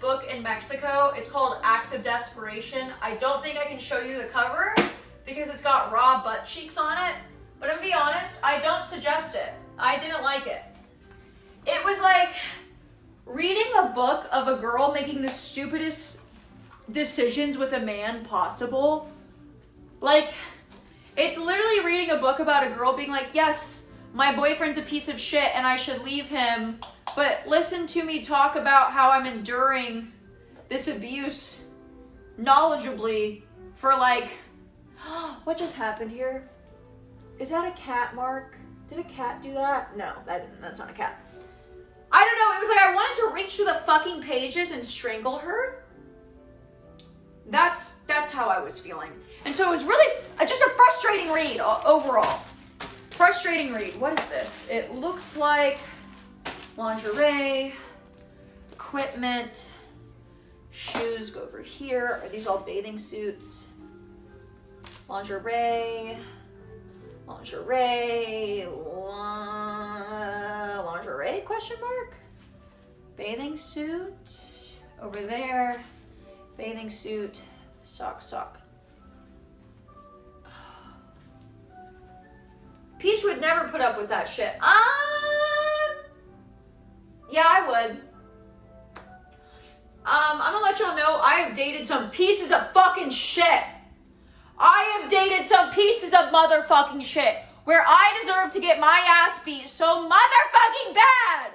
book in Mexico. It's called Acts of Desperation. I don't think I can show you the cover because it's got raw butt cheeks on it. But to be honest, I don't suggest it. I didn't like it. It was like reading a book of a girl making the stupidest decisions with a man possible. Like, it's literally reading a book about a girl being like, yes, my boyfriend's a piece of shit and I should leave him, but listen to me talk about how I'm enduring this abuse knowledgeably for like, what just happened here? Is that a cat, Mark? Did a cat do that? No, that's not a cat. I don't know, it was like I wanted to reach through the fucking pages and strangle her. That's how I was feeling. And so it was really just a frustrating read overall. Frustrating read. What is this? It looks like lingerie, equipment, shoes go over here. Are these all bathing suits? Lingerie, lingerie, lingerie, question mark? Bathing suit, over there, bathing suit, sock. Peach would never put up with that shit. Yeah, I would. I'm gonna let y'all know I have dated some pieces of fucking shit. I have dated some pieces of motherfucking shit where I deserve to get my ass beat so motherfucking bad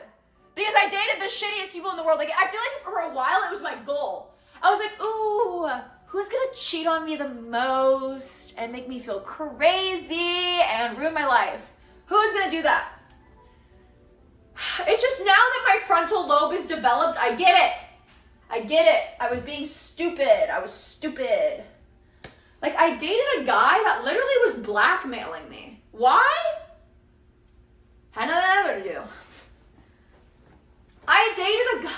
because I dated the shittiest people in the world. Like, I feel like for a while it was my goal. I was like, ooh, who's gonna cheat on me the most and make me feel crazy and ruin my life? Who's gonna do that? It's just now that my frontal lobe is developed, I get it. I was being stupid. I was stupid. Like, I dated a guy that literally was blackmailing me. Why? Had nothing other to do. I dated a guy.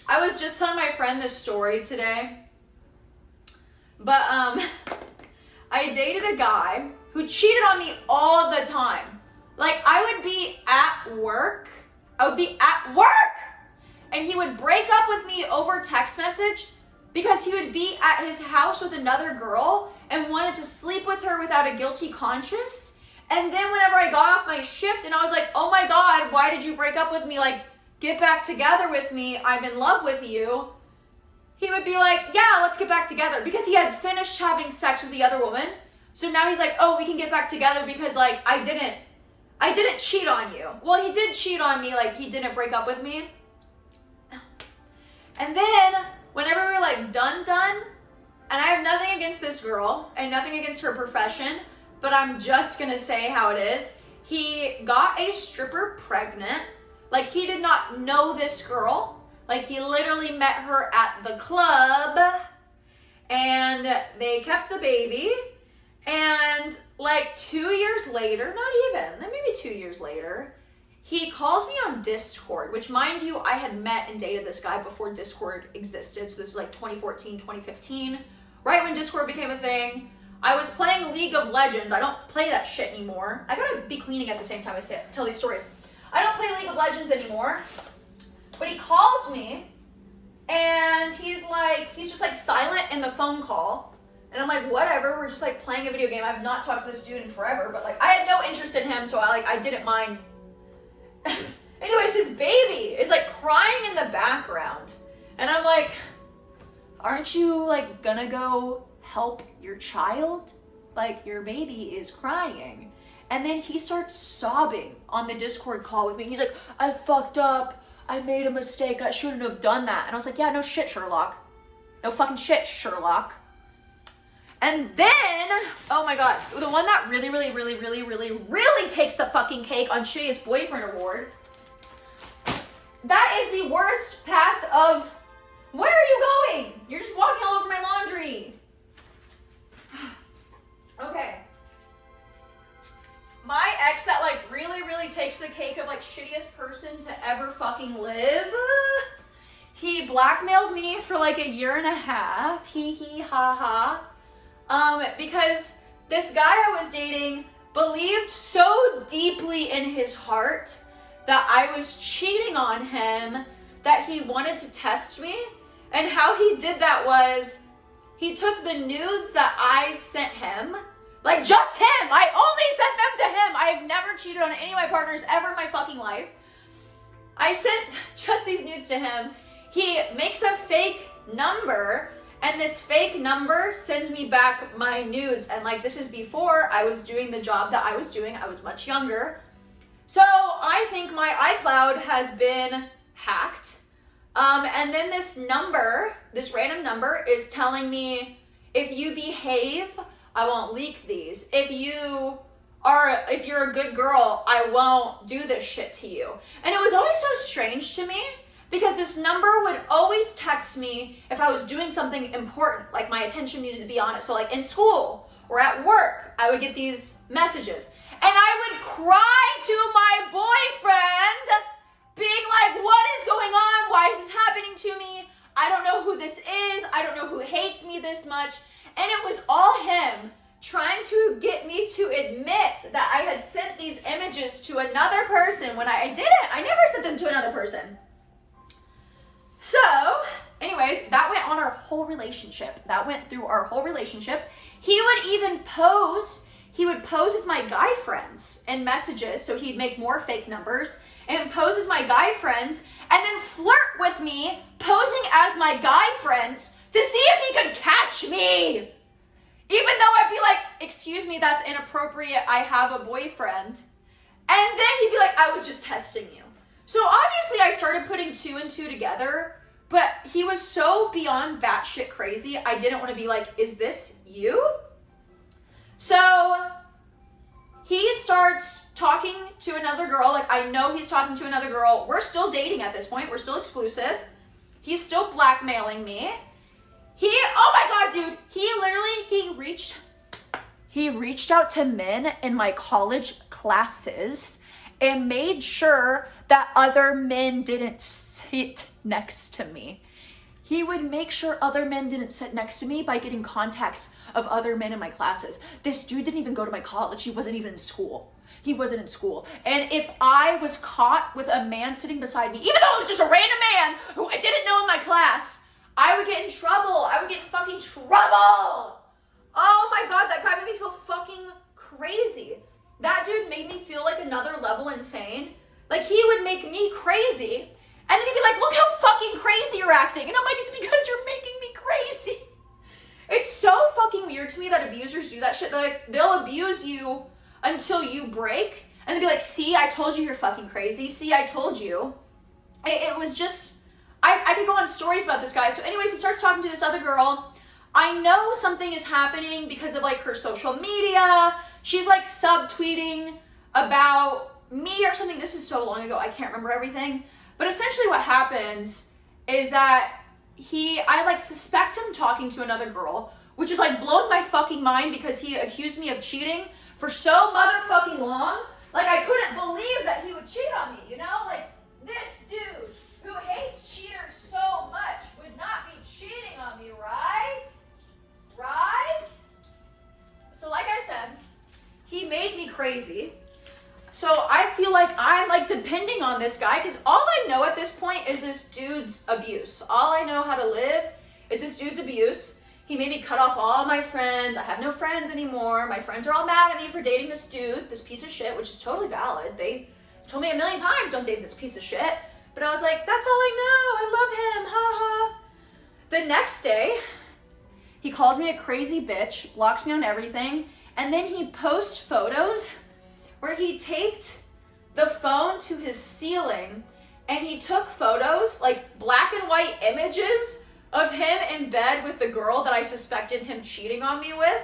I was just telling my friend this story today. But, I dated a guy who cheated on me all the time. Like, I would be at work. And he would break up with me over text message because he would be at his house with another girl and wanted to sleep with her without a guilty conscience. And then whenever I got off my shift and I was like, oh my God, why did you break up with me? Like, get back together with me. I'm in love with you. He would be like, yeah, let's get back together, because he had finished having sex with the other woman. So now he's like, oh, we can get back together because like, I didn't cheat on you. Well, he did cheat on me. Like, he didn't break up with me. And then whenever we were like done, and I have nothing against this girl and nothing against her profession, but I'm just gonna say how it is. He got a stripper pregnant. Like, he did not know this girl. Like, he literally met her at the club and they kept the baby. And like 2 years later, not even, maybe 2 years later, he calls me on Discord, which, mind you, I had met and dated this guy before Discord existed. So this is like 2014, 2015, right when Discord became a thing. I was playing League of Legends. I don't play that shit anymore. I gotta be cleaning at the same time I tell these stories. I don't play League of Legends anymore. But he calls me and he's just like silent in the phone call. And I'm like, whatever, we're just like playing a video game. I've not talked to this dude in forever, but like I had no interest in him, so I didn't mind. Anyways, his baby is like crying in the background. And I'm like, aren't you like gonna go help your child? Like, your baby is crying. And then he starts sobbing on the Discord call with me. He's like, I fucked up. I made a mistake. I shouldn't have done that. And I was like, yeah, no shit, Sherlock. No fucking shit, Sherlock. And then, oh my God, the one that really takes the fucking cake on Shittiest Boyfriend Award. That is the worst path of, where are you going? You're just walking all over my laundry. Okay. My ex that like really takes the cake of like shittiest person to ever fucking live. He blackmailed me for like 1.5 years. Hee hee ha ha. Because this guy I was dating believed so deeply in his heart that I was cheating on him that he wanted to test me. And how he did that was he took the nudes that I sent him, like just him. I only sent them to him. I have never cheated on any of my partners ever in my fucking life. I sent just these nudes to him. He makes a fake number, and this fake number sends me back my nudes. And like, this is before I was doing the job that I was doing. I was much younger. So I think my iCloud has been hacked. And then this number, this random number is telling me, if you behave, I won't leak these. If you're a good girl, I won't do this shit to you. And it was always so strange to me because this number would always text me if I was doing something important, like my attention needed to be on it. So like in school or at work, I would get these messages. And I would cry to my boyfriend, being like, what is going on? Why is this happening to me? I don't know who this is. I don't know who hates me this much. And it was all him trying to get me to admit that I had sent these images to another person when I didn't. I never sent them to another person. So, anyways, that went on our whole relationship. That went through our whole relationship. He would even pose as my guy friends in messages. So he'd make more fake numbers and pose as my guy friends and then flirt with me, posing as my guy friends to see if he could catch me. Even though I'd be like, excuse me, that's inappropriate. I have a boyfriend. And then he'd be like, I was just testing you. So obviously I started putting two and two together, but he was so beyond batshit crazy. I didn't want to be like, is this you? So he starts talking to another girl. Like, I know he's talking to another girl. We're still dating at this point. We're still exclusive. He's still blackmailing me. Oh my God, dude. He reached out to men in my college classes and made sure that other men didn't sit next to me. He would make sure other men didn't sit next to me by getting contacts of other men in my classes. This dude didn't even go to my college. He wasn't even in school. And if I was caught with a man sitting beside me, even though it was just a random man who I didn't know in my class, I would get in trouble. I would get in fucking trouble. Oh my God, that guy made me feel fucking crazy. That dude made me feel like another level insane. Like, he would make me crazy. And then he'd be like, look how fucking crazy you're acting. And I'm like, it's because you're making me crazy. It's so fucking weird to me that abusers do that shit. Like, they'll abuse you until you break. And they'll be like, see, I told you you're fucking crazy. See, I told you. It was just, I could go on stories about this guy. So anyways, he starts talking to this other girl. I know something is happening because of like her social media. She's like subtweeting about me or something. This is so long ago, I can't remember everything. But essentially what happens is that I like suspect him talking to another girl, which is like blowing my fucking mind because he accused me of cheating for so motherfucking long. Like, I couldn't believe that he would cheat on me, you know? Like, this dude who hates cheaters so much would not be cheating on me, right? Right? So like I said, he made me crazy. So I feel like I'm like depending on this guy because all I know at this point is this dude's abuse. All I know how to live is this dude's abuse. He made me cut off all my friends. I have no friends anymore. My friends are all mad at me for dating this dude, this piece of shit, which is totally valid. They told me a million times, don't date this piece of shit. But I was like, that's all I know. I love him. Ha ha. The next day, he calls me a crazy bitch, blocks me on everything, and then he posts photos where he taped the phone to his ceiling and he took photos, like black and white images of him in bed with the girl that I suspected him cheating on me with.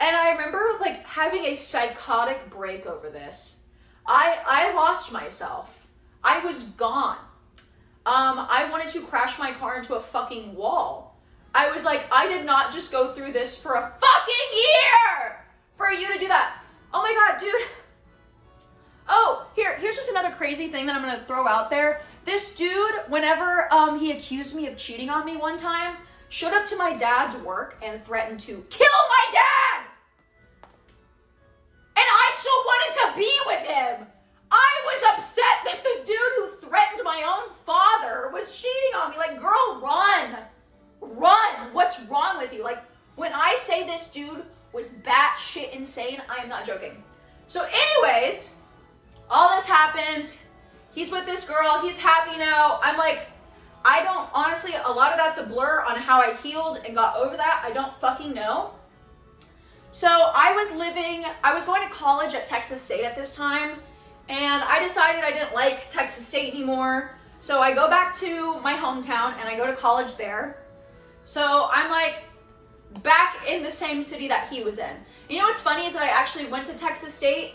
And I remember like having a psychotic break over this. I lost myself. I was gone. I wanted to crash my car into a fucking wall. I was like, I did not just go through this for a fucking year for you to do that. Oh my God, dude. Oh, here's just another crazy thing that I'm gonna throw out there. This dude, whenever he accused me of cheating on me one time, showed up to my dad's work and threatened to kill my dad! And I still wanted to be with him! I was upset that the dude who threatened my own father was what's wrong with you? Like, when I say this dude was batshit insane, I am not joking. So anyways, all this happens. He's with this girl. He's happy now. I'm like, I don't, honestly, a lot of that's a blur on how I healed and got over that. I don't fucking know. So I was going to college at Texas State at this time, and I decided I didn't like Texas State anymore. So I go back to my hometown and I go to college there. So I'm like back in the same city that he was in. You know what's funny is that I actually went to Texas State.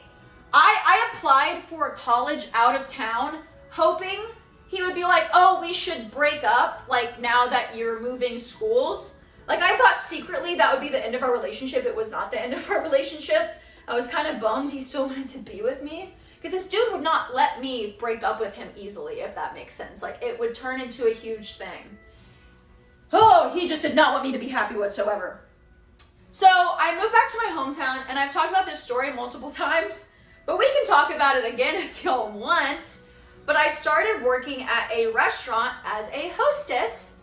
I applied for a college out of town, hoping he would be like, oh, we should break up, like, now that you're moving schools. Like, I thought secretly that would be the end of our relationship. It was not the end of our relationship. I was kind of bummed he still wanted to be with me. Because this dude would not let me break up with him easily, if that makes sense. Like, it would turn into a huge thing. Oh, he just did not want me to be happy whatsoever. So, I moved back to my hometown, and I've talked about this story multiple times, but we can talk about it again if y'all want. But I started working at a restaurant as a hostess,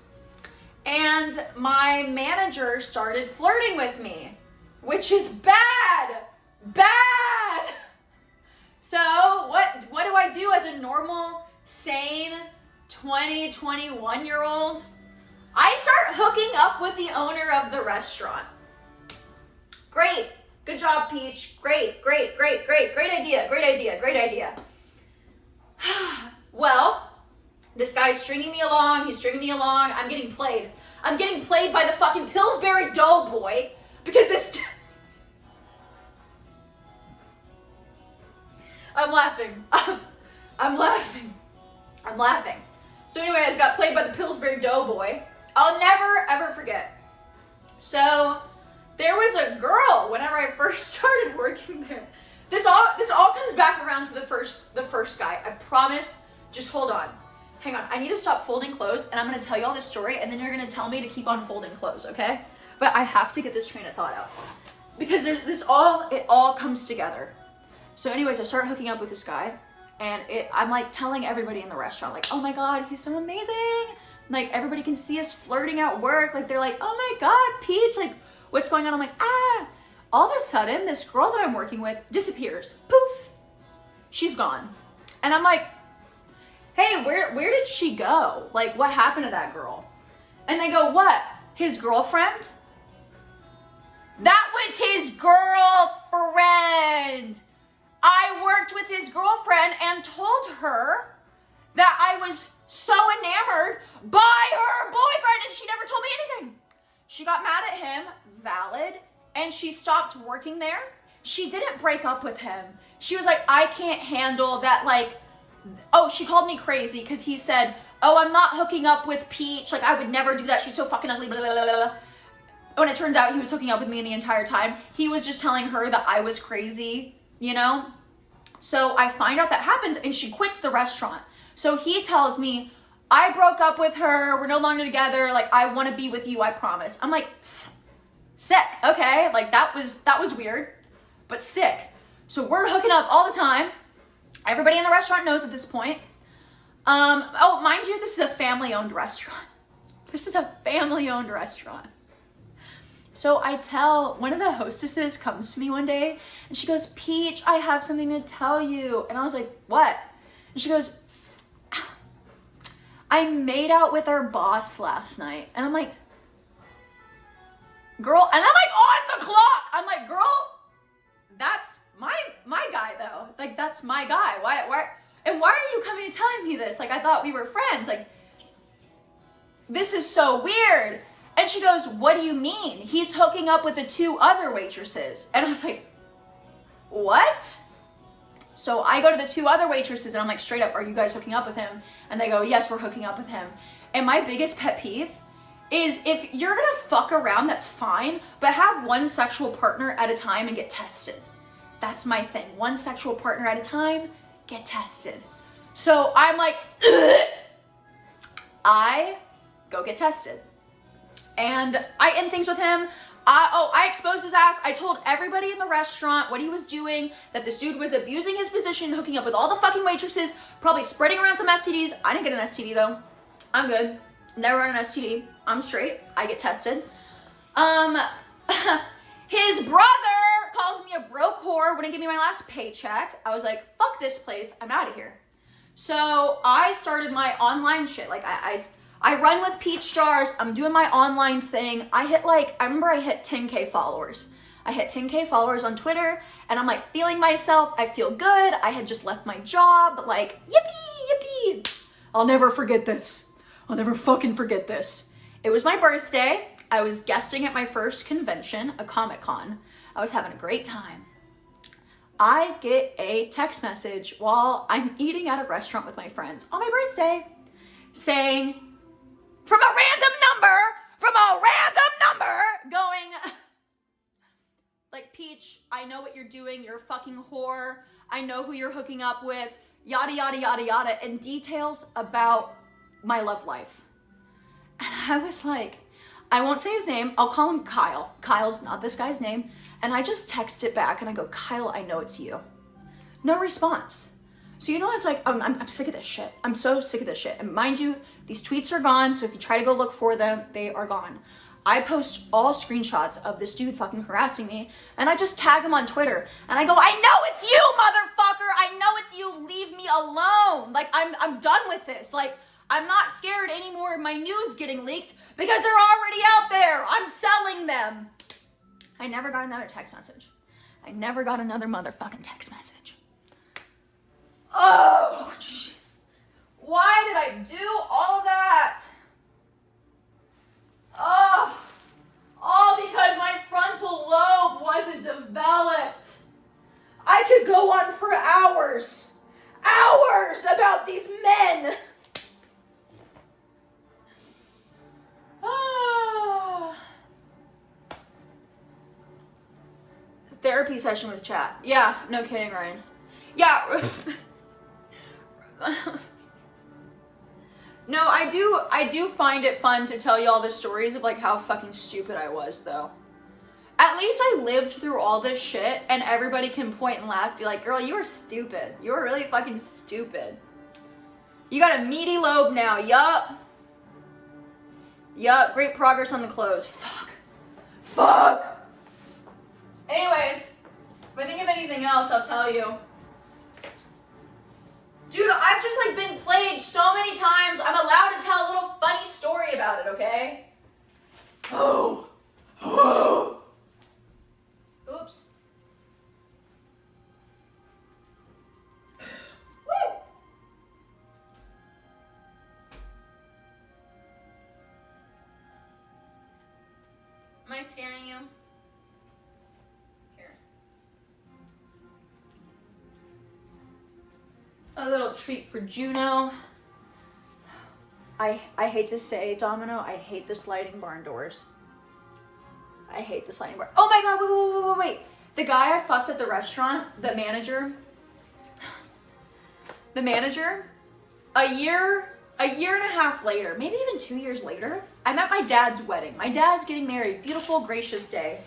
and my manager started flirting with me, which is bad. Bad! So what do I do as a normal, sane 20, 21-year-old? I start hooking up with the owner of the restaurant. Great. Good job, Peach. Great idea. Well, this guy's stringing me along. He's stringing me along. I'm getting played. I'm getting played by the fucking Pillsbury Dough Boy because this... I'm laughing. I'm laughing. So anyway, I got played by the Pillsbury Dough Boy. I'll never, ever forget. So there was a girl whenever I first started working there. This all comes back around to the first guy. I promise. Just hold on. Hang on. I need to stop folding clothes, and I'm going to tell you all this story, and then you're going to tell me to keep on folding clothes, okay? But I have to get this train of thought out. Because it all comes together. So anyways, I start hooking up with this guy, and I'm like telling everybody in the restaurant, like, oh my God, he's so amazing. Like, everybody can see us flirting at work. Like, they're like, oh my God, Peach, like, what's going on? I'm like, ah. All of a sudden, this girl that I'm working with disappears. Poof. She's gone. And I'm like, hey, where did she go? Like, what happened to that girl? And they go, what? His girlfriend? That was his girlfriend. I worked with his girlfriend and told her that I was so enamored by her boyfriend, and she never told me anything. She got mad at him, valid, and she stopped working there. She didn't break up with him. She was like, I can't handle that, like, oh, she called me crazy because he said, oh, I'm not hooking up with Peach. Like, I would never do that. She's so fucking ugly, blah, blah, blah, blah. When it turns out he was hooking up with me the entire time. He was just telling her that I was crazy, you know? So I find out that happens, and she quits the restaurant. So he tells me, I broke up with her. We're no longer together. Like, I want to be with you. I promise. I'm like, sick. Okay. Like, that was weird, but sick. So we're hooking up all the time. Everybody in the restaurant knows at this point. Oh, mind you, this is a family-owned restaurant. So I tell, one of the hostesses comes to me one day, and she goes, Peach, I have something to tell you. And I was like, what? And she goes, I made out with our boss last night. And I'm like, girl, and I'm like on the clock. I'm like, girl, that's my guy though. Like, that's my guy. Why are you coming and telling me this? Like, I thought we were friends. Like, this is so weird. And she goes, what do you mean? He's hooking up with the two other waitresses. And I was like, what? So I go to the two other waitresses, and I'm like, straight up, are you guys hooking up with him? And they go, yes, we're hooking up with him. And my biggest pet peeve is, if you're gonna fuck around, that's fine, but have one sexual partner at a time and get tested. That's my thing. One sexual partner at a time, get tested. So I'm like, ugh. I go get tested. And I end things with him. I exposed his ass. I told everybody in the restaurant what he was doing, that this dude was abusing his position, hooking up with all the fucking waitresses, probably spreading around some STDs. I didn't get an STD though. I'm good. Never had an STD. I'm straight. I get tested. His brother calls me a broke whore, wouldn't give me my last paycheck. I was like, fuck this place, I'm out of here. So I started my online shit. Like I run with PeachJars, I'm doing my online thing. I remember I hit 10K followers. I hit 10K followers on Twitter, and I'm like feeling myself. I feel good. I had just left my job, like, yippee, yippee. I'll never forget this. I'll never fucking forget this. It was my birthday. I was guesting at my first convention, a Comic-Con. I was having a great time. I get a text message while I'm eating at a restaurant with my friends on my birthday saying, from a random number, going, like, Peach, I know what you're doing. You're a fucking whore. I know who you're hooking up with. Yada, yada, yada, yada. And details about my love life. And I was like, I won't say his name. I'll call him Kyle. Kyle's not this guy's name. And I just text it back and I go, Kyle, I know it's you. No response. So you know, it's like, I'm sick of this shit. I'm so sick of this shit. And mind you, these tweets are gone. So if you try to go look for them, they are gone. I post all screenshots of this dude fucking harassing me, and I just tag him on Twitter, and I go, I know it's you, motherfucker! I know it's you, leave me alone! Like, I'm done with this. Like, I'm not scared anymore of my nudes getting leaked, because they're already out there! I'm selling them! I never got another text message. I never got another motherfucking text message. Oh, why did I do all that? Oh, all because my frontal lobe wasn't developed. I could go on for hours about these men. Ah. Therapy session with chat. Yeah, no kidding, Ryan. Yeah. No, I do find it fun to tell you all the stories of like how fucking stupid I was though. At least I lived through all this shit and everybody can point and laugh, be like, girl, you were stupid. You were really fucking stupid. You got a meaty lobe now, yup. Yup, great progress on the clothes. Fuck. Anyways, if I think of anything else, I'll tell you. Dude, I've just like been played so many times. I'm allowed to tell a little funny story about it, okay? Oh. Oops. Woo. Am I scaring you? A little treat for Juno. I hate to say, Domino, I hate the sliding barn doors. I hate the sliding barn. Oh my god, wait. The guy I fucked at the restaurant, the manager, a year and a half later, maybe even 2 years later, I'm at my dad's wedding. My dad's getting married. Beautiful, gracious day.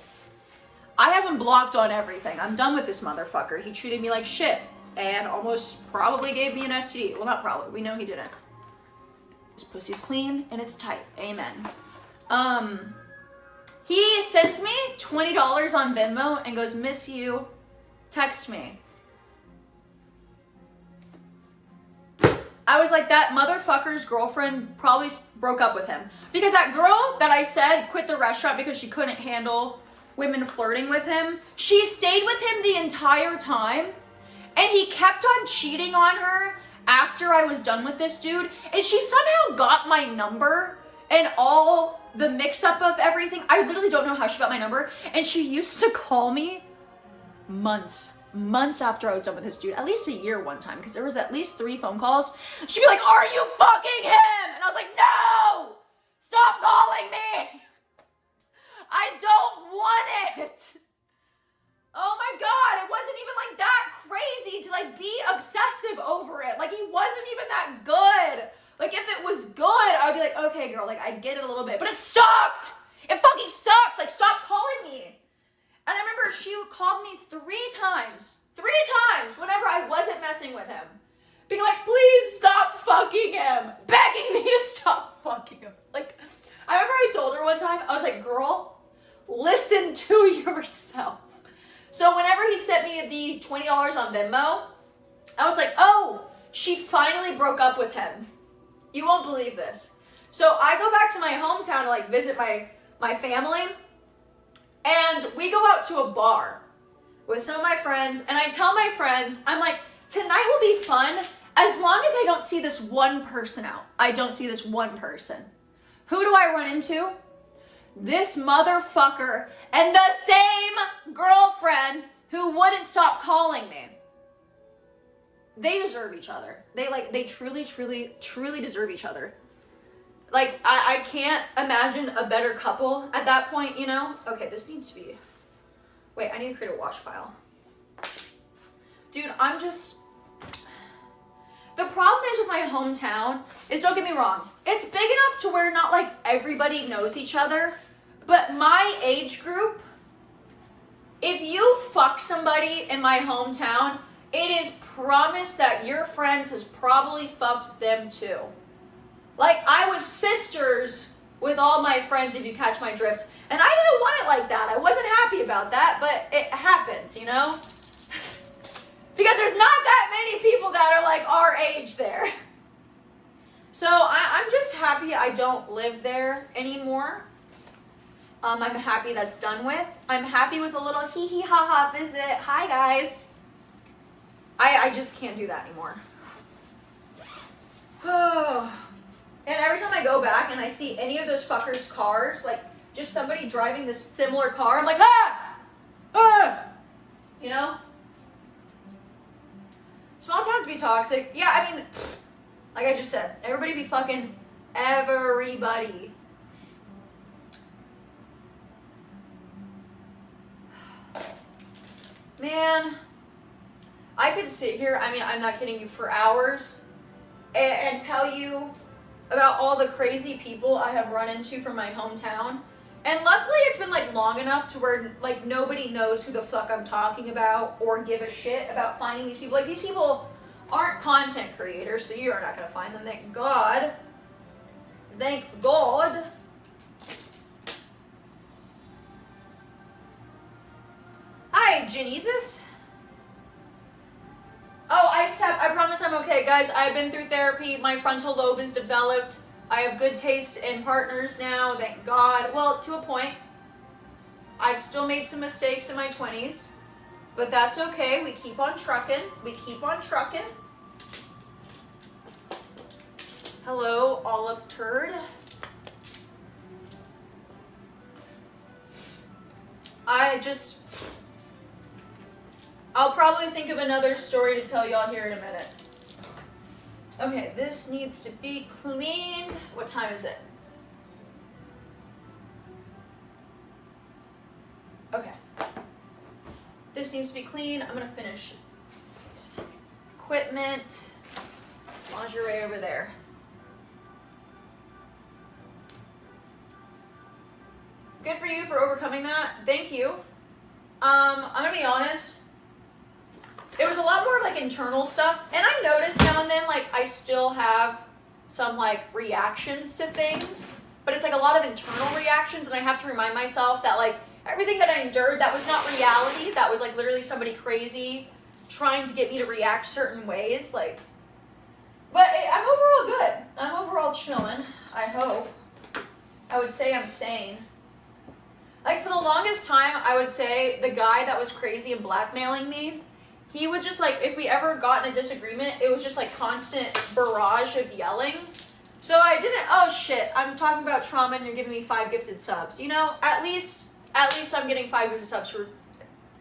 I have him blocked on everything. I'm done with this motherfucker. He treated me like shit. And almost probably gave me an STD. Well, not probably. We know he didn't. His pussy's clean and it's tight. Amen. He sends me $20 on Venmo and goes, miss you. Text me. I was like, that motherfucker's girlfriend probably broke up with him. Because that girl that I said quit the restaurant because she couldn't handle women flirting with him, she stayed with him the entire time. And he kept on cheating on her after I was done with this dude. And she somehow got my number and all the mix-up of everything. I literally don't know how she got my number. And she used to call me months after I was done with this dude. At least a year one time, because there was at least 3 phone calls. She'd be like, are you fucking him? And I was like, no! Stop calling me! I don't want it! Oh my god, it wasn't even like that crazy to like be obsessive over it. Like, he wasn't even that good. Like, if it was good, I would be like, okay girl, like I get it a little bit, but it sucked. It fucking sucked. Like, stop calling me. And I remember she called me 3 times whenever I wasn't messing with him. Being like, please stop fucking him. Begging me to stop fucking him. Like, I remember I told her one time, I was like, girl, Listen to yourself. So whenever he sent me the $20 on Venmo, I was like, oh, she finally broke up with him. You won't believe this. So I go back to my hometown to like visit my family, and we go out to a bar with some of my friends, and I tell my friends, I'm like, tonight will be fun as long as I don't see this one person out. I don't see this one person. Who do I run into? This motherfucker and the same girlfriend who wouldn't stop calling me. They deserve each other. They truly, truly, truly deserve each other. Like, I can't imagine a better couple at that point, you know? Okay, this needs to be... Wait, I need to create a wash pile. Dude, I'm just... The problem is with my hometown is, don't get me wrong, it's big enough to where not like everybody knows each other, but my age group, if you fuck somebody in my hometown, it is promised that your friends has probably fucked them too. Like, I was sisters with all my friends, if you catch my drift, and I didn't want it like that. I wasn't happy about that, but it happens, you know? Because there's not that many people that are like our age there. So I'm just happy I don't live there anymore. I'm happy that's done with. I'm happy with a little hee hee ha ha visit. Hi guys. I just can't do that anymore. Oh. And every time I go back and I see any of those fuckers' cars, like just somebody driving this similar car, I'm like, ah! You know? Small towns be toxic. Yeah, I mean, like I just said, everybody be fucking everybody. Man, I could sit here, I mean, I'm not kidding you, for hours and tell you about all the crazy people I have run into from my hometown. And luckily it's been like long enough to where like nobody knows who the fuck I'm talking about or give a shit about finding these people. Like, these people aren't content creators, so you are not gonna find them, thank God. Thank God. Hi, Genesis. Oh, I promise I'm okay, guys. I've been through therapy. My frontal lobe is developed. I have good taste in partners now, thank God. Well, to a point. I've still made some mistakes in my 20s, but that's okay. We keep on trucking. We keep on trucking. Hello, Olive Turd. I'll probably think of another story to tell y'all here in a minute. Okay, this needs to be cleaned. What time is it? Okay. This needs to be clean. I'm gonna finish equipment, lingerie over there. Good for you for overcoming that. Thank you. I'm gonna be honest. It was a lot more like internal stuff, and I notice now and then like I still have some like reactions to things, but it's like a lot of internal reactions, and I have to remind myself that like everything that I endured, that was not reality. That was like literally somebody crazy trying to get me to react certain ways. Like, but I'm overall good. I'm overall chilling, I hope. I would say I'm sane. Like, for the longest time, I would say the guy that was crazy and blackmailing me, he would just, like, if we ever got in a disagreement, it was just, like, constant barrage of yelling. So I didn't, oh, shit, I'm talking about trauma and you're giving me 5 gifted subs. You know, at least I'm getting 5 gifted subs for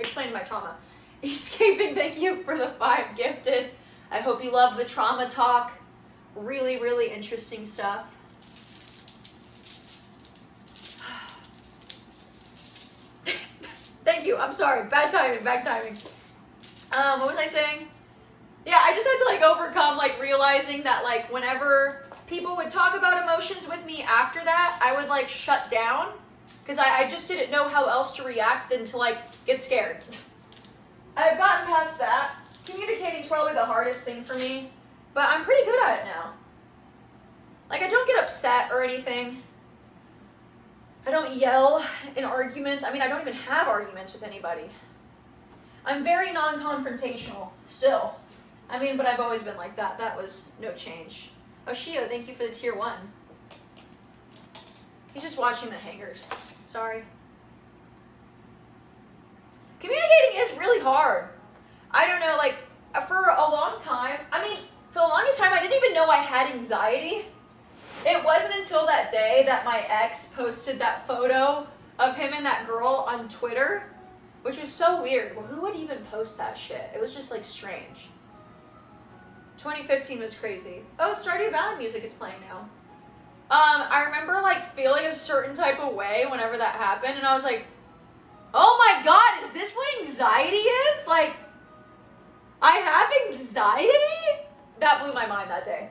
explaining my trauma. Escaping, thank you for the 5 gifted. I hope you love the trauma talk. Really, really interesting stuff. Thank you. I'm sorry. Bad timing. What was I saying? Yeah, I just had to like overcome like realizing that like whenever people would talk about emotions with me after that, I would like shut down because I just didn't know how else to react than to like get scared. I've gotten past that. Communicating's probably the hardest thing for me, but I'm pretty good at it now. Like, I don't get upset or anything. I don't yell in arguments. I mean, I don't even have arguments with anybody. I'm very non-confrontational still. I mean, but I've always been like that. That was no change. Oh, Shio, thank you for the tier 1. He's just watching the hangers. Sorry. Communicating is really hard. I don't know, like, for a long time, I mean, for the longest time, I didn't even know I had anxiety. It wasn't until that day that my ex posted that photo of him and that girl on Twitter, which was so weird. Well, who would even post that shit? It was just, like, strange. 2015 was crazy. Oh, Stardew Valley music is playing now. I remember, like, feeling a certain type of way whenever that happened, and I was like, oh my god, is this what anxiety is? Like, I have anxiety? That blew my mind that day.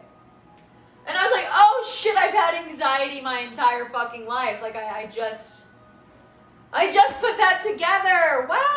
And I was like, oh shit, I've had anxiety my entire fucking life. Like, I just put that together. Wow,